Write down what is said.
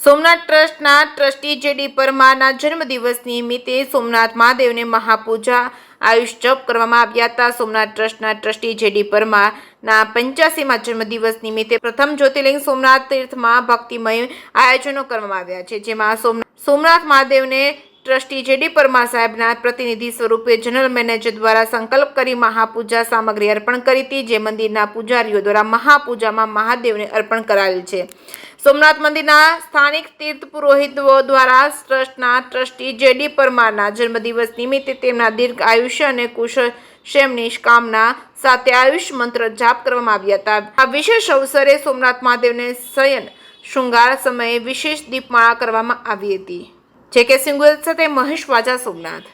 સોમનાથ ટ્રસ્ટના trustee JD પરમારના જન્મદિવસ નિમિત્તે સોમનાથ મહાદેવને મહાપૂજા આયુષ જપ કરવામાં આવ્યા હતા। સોમનાથ ટ્રસ્ટના ટ્રસ્ટી જેડી પરમારના 85મા જન્મદિવસ નિમિત્તે પ્રથમ જ્યોતિર્લિંગ સોમનાથ તીર્થમાં ભક્તિમય આયોજનો કરવામાં આવ્યા છે, જેમાં સોમનાથ મહાદેવને ટ્રસ્ટી જેડી પરમાર સાહેબના પ્રતિનિધિ સ્વરૂપે જનરલ મેનેજર દ્વારા સંકલ્પ કરી મહાપૂજા સામગ્રી અર્પણ કરી હતી, જે મંદિરના પૂજારીઓ દ્વારા મહાપૂજામાં મહાદેવને અર્પણ કરાયેલ છે। સોમનાથ મંદિરના સ્થાનિક તીર્થ પુરોહિતો દ્વારા ટ્રસ્ટના ટ્રસ્ટી જેડી પરમારના જન્મદિવસ નિમિત્તે તેમના દીર્ઘ આયુષ્ય અને કુશળક્ષેમની કામના સાથે આયુષ મંત્ર જાપ કરવામાં આવ્યા હતા। આ વિશેષ અવસરે સોમનાથ મહાદેવને શયન શૃંગાર સમયે વિશેષ દીપમાળા કરવામાં આવી હતી। જે કે સિંગલ સાથે મહેશ વાજા, સોમનાથ।